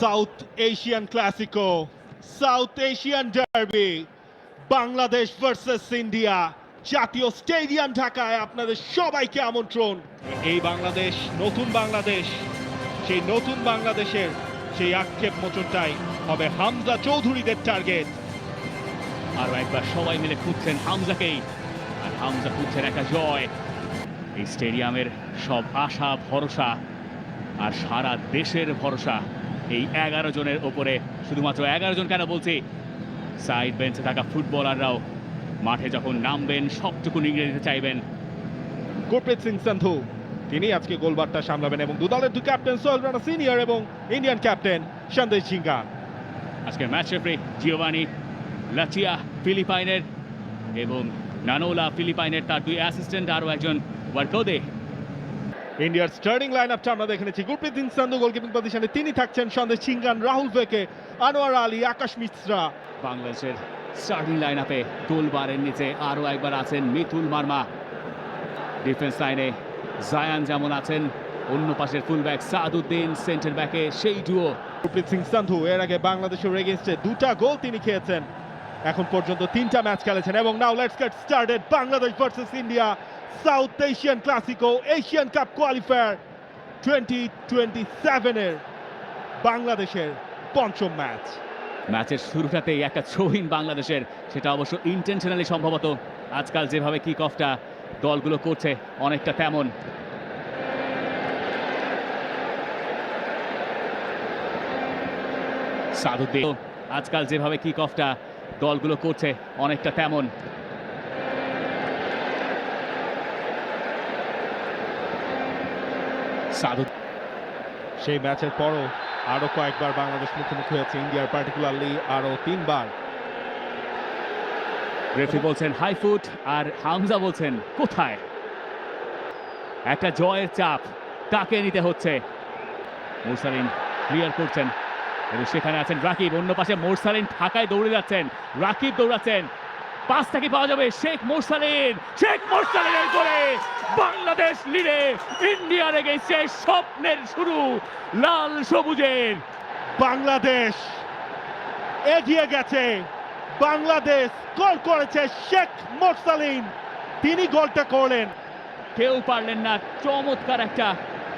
South Asian Clasico, south Asian derby, Bangladesh versus India, জাতীয় stadium ঢাকায় আপনাদের সবাইকে আমন্ত্রণ। এই বাংলাদেশ, নতুন বাংলাদেশ, সেই নতুন বাংলাদেশের সেই আক্ষেপ মোচনটাই হবে হামজা চৌধুরীদের টার্গেট। আরো একবার সবাই মিলে খুঁজছেন হামজাকেই, আর হামজা খুঁজছেন একটা জয়। এই স্টেডিয়ামের সব আশা ভরসা আর সারা দেশের ভরসা এই 11 জনের ওপরে। শুধুমাত্র 11 জন কেন বলছি, সাইড বেঞ্চে থাকা ফুটবলাররাও মাঠে যখন নামবেন সবটুকু নিয়ে নিতে চাইবেন। গুরপ্রীত সিং সান্ধু তিনি আজকে গোলবারটা সামলাবেন এবং দলের দুই ক্যাপ্টেন সোহেল রানা সিনিয়র এবং ইন্ডিয়ান ক্যাপ্টেন সন্দেশ ঝিঙ্গান। আজকের ম্যাচ রেফারি জিওভানি লাচিয়া ফিলিপাইনের এবং নানোলা ফিলিপাইনের, তার দুই অ্যাসিস্ট্যান্ট, আরও একজন ওয়ার্কোদে। ইন্ডিয়ার স্টার্টিং লাইন আপটা আমরা দেখে নিচ্ছি। গুরপ্রীত সিং সান্ধু গোলকিপিং পজিশনে তিনি থাকছেন, সন্দেশ ঝিঙ্গান, রাহুল ভেকে, আনোয়ার আলী, আকাশ মিশ্রা। বাংলাদেশের স্টার্টিং লাইন আপে গোলবারের নিচে আরও একবার আছেন মিতুল মার্মা। ডিফেন্স লাইনে জায়ান যেমন আছেন, অন্য পাশের ফুলব্যাক সাদউদ্দিন, সেন্টার ব্যাকে সেই ডুও। গুরপ্রীত সিং সান্ধু এর আগে বাংলাদেশের এগেইনস্টে 2টা গোল তিনি খেয়েছেন, এখন পর্যন্ত 3টা ম্যাচ খেলেছেন। এবং now let's get started, Bangladesh versus India, south Asian Clasico, Asian cup qualifier 2027 এর বাংলাদেশের পঞ্চম ম্যাচ। ম্যাচের শুরুটাতেই একটা থ্রোইন বাংলাদেশের, সেটা অবশ্য ইন্টেনশনালি সম্ভবত। আজকাল যেভাবে কিক অফটা দলগুলো করছে অনেকটা তেমন। সাদউদ্দিন, আজকাল যেভাবে কিক অফটা দলগুলো করছে অনেকটা তেমন। সাদউদ্দিন সেই ম্যাচের পরও আরো কয়েকবার বাংলাদেশ মুখোমুখি হয়েছে ইন্ডিয়ার, পার্টিকুলারলি আরো 3বার। রেফারি বলছেন হাই ফুট, আর হামজা বলছেন কোথায়। একটা জয়ের চাপ তাকে নিতে হচ্ছে। মোরসালিন ক্লিয়ার করছেন এবং সেখানে আছেন রাকিব, অন্য পাশে মোরসালিন ঢাকায় দৌড়ে যাচ্ছেন, রাকিব দৌড়াচ্ছেন, পাসটা কি পাওয়া যাবে? শেখ মোরসালিন, শেখ মোরসালিনের গোলে বাংলাদেশ লিডে। ইন্ডিয়ার এগেইনস্টে স্বপ্নের শুরু লাল সবুজের। বাংলাদেশ এগিয়ে গেছে, বাংলাদেশ গোল করেছে, শেখ মোরসালিন তিনি গোলটা করলেন। কেউ পারলেন না, চমৎকার একটা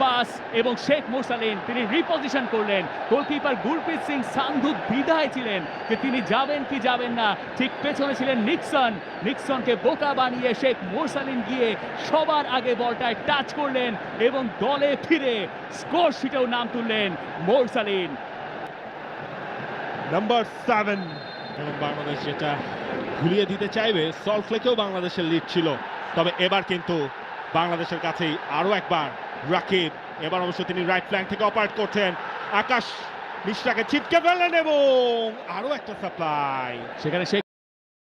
পাস এবং শেখ মোরসালিন তিনি রিপজিশন করলেন। গোলকিপার গুরপ্রীত সিং সান্ধু দ্বিধায় ছিলেন যে তিনি যাবেন কি যাবেন না, ঠিক পেছনে ছিলেন নিক্সন। নিক্সনকে বোকা বানিয়ে শেখ মোরসালিন গিয়ে সবার আগে বলটায় টাচ করলেন এবং দলে ফিরে স্কোর শিটেও নাম তুললেন মোরসালিন। নাম্বার 7 এবং বাংলাদেশ যেটা ঘুরিয়ে দিতে চাইবে, সল্টলেকেও বাংলাদেশের লিড ছিল, তবে এবার কিন্তু বাংলাদেশের কাছেই আরো একবার রাকিব। এবার অবশ্য তিনি রাইট ফ্ল্যাঙ্ক থেকে অপারেট করছেন, আকাশ মিশ্রাকে ছিটকে ফেললেন এবং আরো একটা সাপ্লাই। সেখানে শেখ